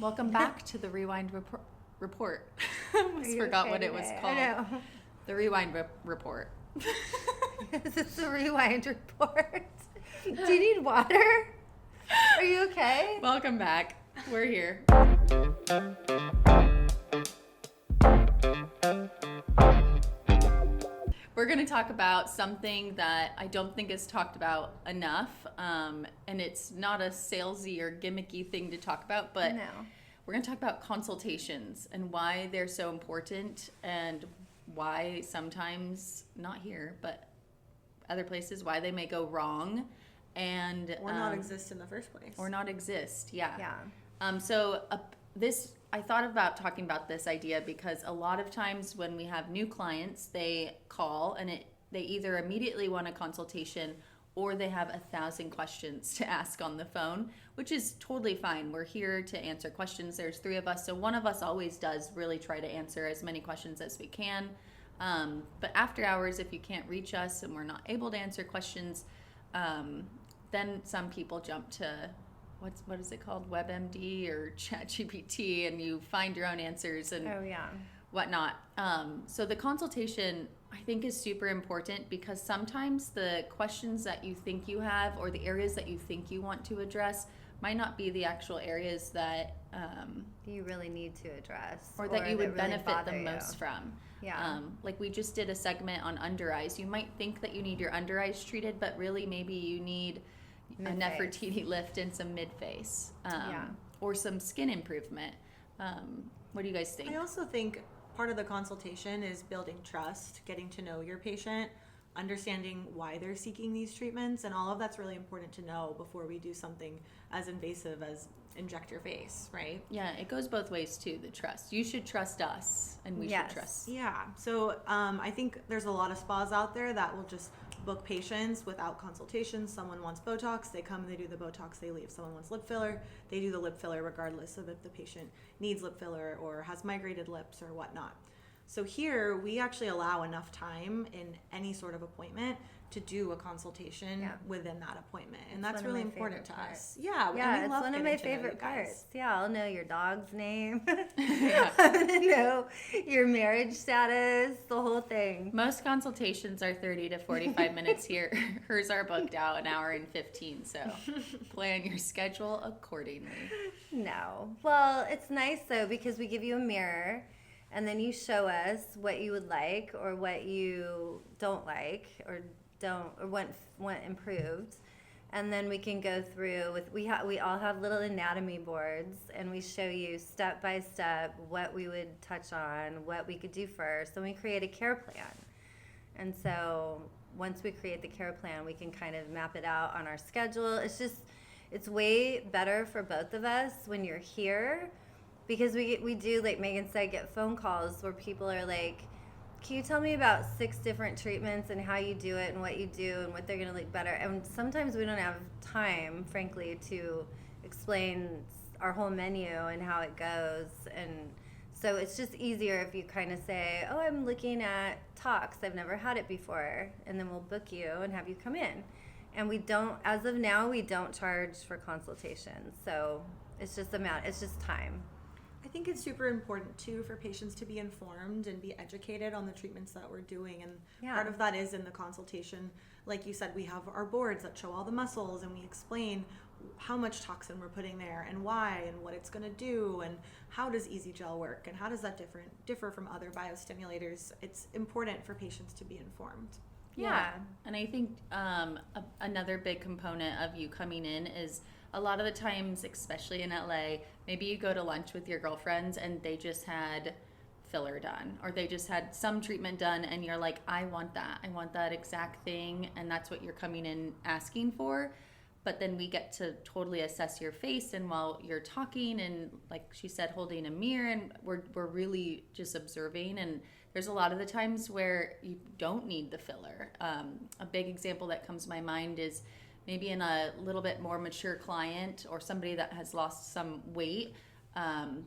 Welcome back to the Rewind Report. I almost forgot what it was called. I know. The Rewind Report. Yes, it's the Rewind Report. Do you need water? Are you okay? Welcome back. We're here. We're going to talk about something that I don't think is talked about enough, and it's not a salesy or gimmicky thing to talk about, but we're going to talk about consultations and why they're so important and why sometimes, not here, but other places, why they may go wrong and or not exist in the first place. Or not exist, yeah. Yeah. I thought about talking about this idea because a lot of times when we have new clients, they call and they either immediately want a consultation or they have 1,000 questions to ask on the phone, which is totally fine. We're here to answer questions. There's 3 of us, so one of us always does really try to answer as many questions as we can. But after hours, if you can't reach us and we're not able to answer questions, then some people jump to what is it called, WebMD or ChatGPT, and you find your own answers and whatnot. So the consultation, I think, is super important because sometimes the questions that you think you have or the areas that you think you want to address might not be the actual areas that you really need to address or that you would really benefit the most from. Yeah. Like we just did a segment on under eyes. You might think that you need your under eyes treated, but really maybe you need a Nefertiti lift and some mid-face, or some skin improvement. What do you guys think? I also think part of the consultation is building trust, getting to know your patient, understanding why they're seeking these treatments, and all of that's really important to know before we do something as invasive as inject your face, right? Yeah, it goes both ways too, the trust. You should trust us, and we should trust. Yeah, so I think there's a lot of spas out there that will just book patients without consultations. Someone wants Botox, they come, they do the Botox, they leave. Someone wants lip filler, they do the lip filler regardless of if the patient needs lip filler or has migrated lips or whatnot. So here, we actually allow enough time in any sort of appointment to do a consultation within that appointment. And that's really important to us. Yeah, and we love it's one of my favorite parts. Yeah, I'll know your dog's name. I'm going to know your marriage status, the whole thing. Most consultations are 30 to 45 minutes here. Hers are booked out an hour and 15, so plan your schedule accordingly. No. Well, it's nice, though, because we give you a mirror, and then you show us what you would like or what you don't like or want improved, and then we can go through with we all have little anatomy boards, and we show you step by step what we would touch on, what we could do first, and we create a care plan. And so once we create the care plan, we can kind of map it out on our schedule. It's way better for both of us when you're here, because we do, like Megan said, get phone calls where people are like, can you tell me about 6 different treatments and how you do it and what you do and what they're going to look better? And sometimes we don't have time, frankly, to explain our whole menu and how it goes. And so it's just easier if you kind of say, oh, I'm looking at Tox. I've never had it before. And then we'll book you and have you come in. And we don't, as of now, we don't charge for consultations. So it's just time. I think it's super important too for patients to be informed and be educated on the treatments that we're doing, and part of that is in the consultation. Like you said, we have our boards that show all the muscles, and we explain how much toxin we're putting there and why and what it's going to do and how does Easy Gel work and how does that differ from other biostimulators. It's important for patients to be informed. Yeah. And I think another big component of you coming in is a lot of the times, especially in LA, maybe you go to lunch with your girlfriends and they just had filler done or they just had some treatment done and you're like, I want that exact thing, and that's what you're coming in asking for. But then we get to totally assess your face, and while you're talking and, like she said, holding a mirror, and we're really just observing, and there's a lot of the times where you don't need the filler. A big example that comes to my mind is maybe in a little bit more mature client or somebody that has lost some weight.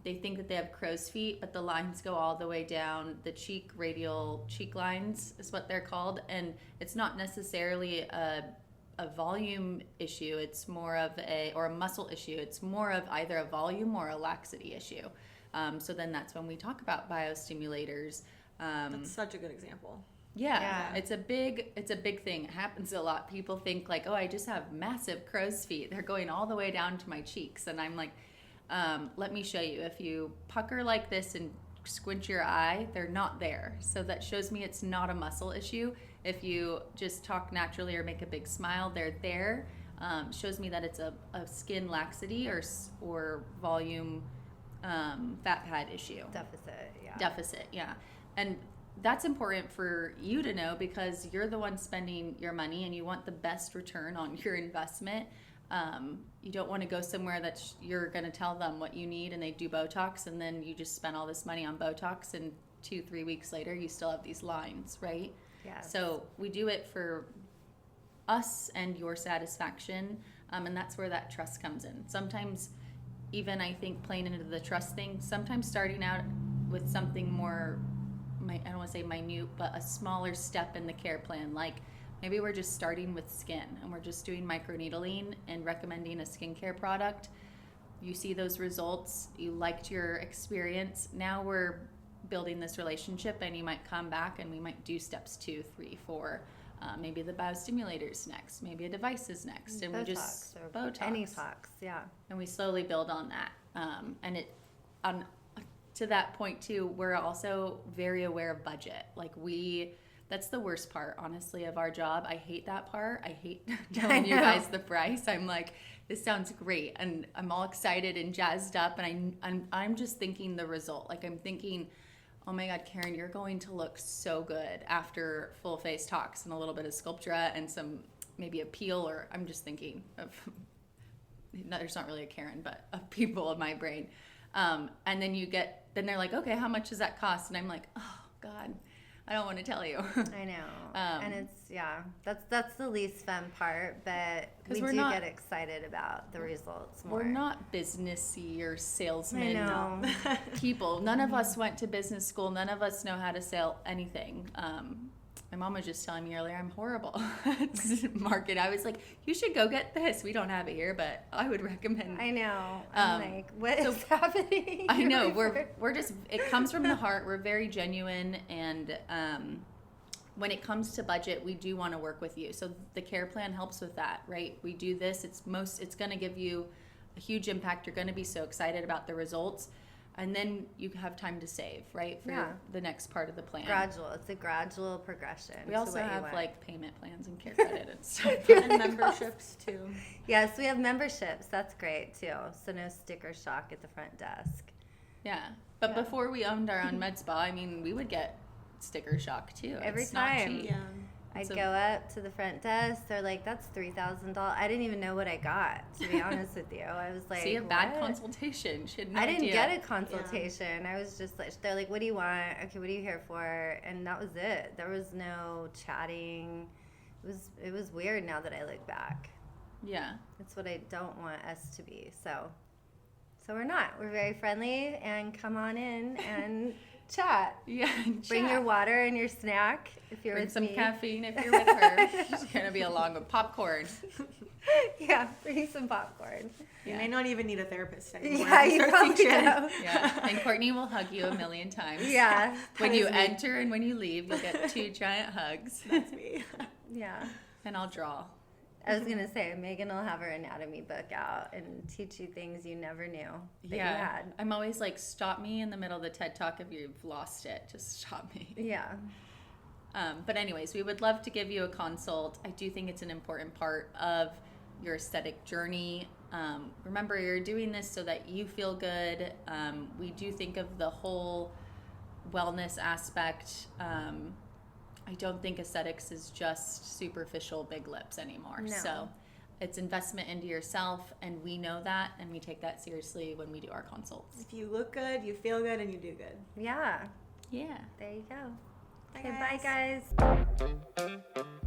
They think that they have crow's feet, but the lines go all the way down the radial cheek lines is what they're called. And it's not necessarily a a volume issue, it's more of or a muscle issue, it's more of either a volume or a laxity issue. So then that's when we talk about biostimulators. That's such a good example. Yeah, it's a big thing. It happens a lot. People think like, oh, I just have massive crow's feet. They're going all the way down to my cheeks. And I'm like, let me show you. If you pucker like this and squint your eye, they're not there. So that shows me it's not a muscle issue. If you just talk naturally or make a big smile, they're there. Shows me that it's a skin laxity or volume fat pad issue. Deficit, yeah. And that's important for you to know because you're the one spending your money and you want the best return on your investment. You don't want to go somewhere that you're going to tell them what you need and they do Botox and then you just spend all this money on Botox and 2-3 weeks later you still have these lines, right? Yeah. So we do it for us and your satisfaction, and that's where that trust comes in. Sometimes even I think playing into the trust thing, sometimes starting out with something more, I don't want to say minute, but a smaller step in the care plan, like maybe we're just starting with skin and we're just doing microneedling and recommending a skincare product. You see those results, you liked your experience, now we're building this relationship and you might come back and we might do steps 2, 3, 4. Maybe the biostimulators next, maybe a device is next, and Botox, we just or Botox. any tox, yeah. And we slowly build on that. And it, to that point too, we're also very aware of budget. Like that's the worst part, honestly, of our job. I hate that part. I hate telling you guys the price. I'm like, this sounds great, and I'm all excited and jazzed up, and I'm just thinking the result. Like I'm thinking, oh my God, Karen, you're going to look so good after full face tox and a little bit of Sculptra and some maybe a peel, or I'm just thinking of, there's not really a Karen, but of people in my brain. And then then they're like, okay, how much does that cost? And I'm like, oh God, I don't want to tell you. I know. And it's, that's the least fun part, but we do get excited about the results more. We're not businessy or salesmen I know. people. None of us went to business school. None of us know how to sell anything. My mom was just telling me earlier, I'm horrible at market. I was like, you should go get this. We don't have it here, but I would recommend. I know. I'm like, what is happening? I know. We're just, it comes from the heart. We're very genuine. And when it comes to budget, we do want to work with you. So the care plan helps with that, right? We do this. It's going to give you a huge impact. You're going to be so excited about the results. And then you have time to save, right, for the next part of the plan. It's a gradual progression. We also have like payment plans and care credit and stuff. And memberships too. Yes, we have memberships. That's great too. So no sticker shock at the front desk. Yeah, but before we owned our own med spa, I mean, we would get sticker shock too. Every it's time. Not cheap. Yeah. I'd go up to the front desk. They're like, "That's $3,000." I didn't even know what I got. To be honest with you, I was like, "See, a bad what? Consultation. I didn't get a consultation. I was just like, they're like, "What do you want? Okay, what are you here for?" And that was it. There was no chatting. It was weird now that I look back. Yeah, That's what I don't want us to be. So we're not. We're very friendly, and come on in and chat. Yeah. Bring your water and your snack if you're Bring with some me. caffeine if you're with her. She's gonna be along with popcorn. Yeah, bring some popcorn. You may not even need a therapist anymore. Yeah, you probably do. Yeah, and Courtney will hug you a million times. Yeah. When you enter and when you leave, you'll get 2 giant hugs. That's me. Yeah. And I'll draw. I was gonna say Megan will have her anatomy book out and teach you things you never knew that you had. I'm always like, stop me in the middle of the TED Talk if you've lost it. Just stop me. Yeah. But anyways, we would love to give you a consult. I do think it's an important part of your aesthetic journey. Remember, you're doing this so that you feel good. We do think of the whole wellness aspect. I don't think aesthetics is just superficial big lips anymore. No. So it's investment into yourself, and we know that, and we take that seriously when we do our consults. If you look good, you feel good, and you do good. Yeah. Yeah. There you go. Bye, Okay, bye guys.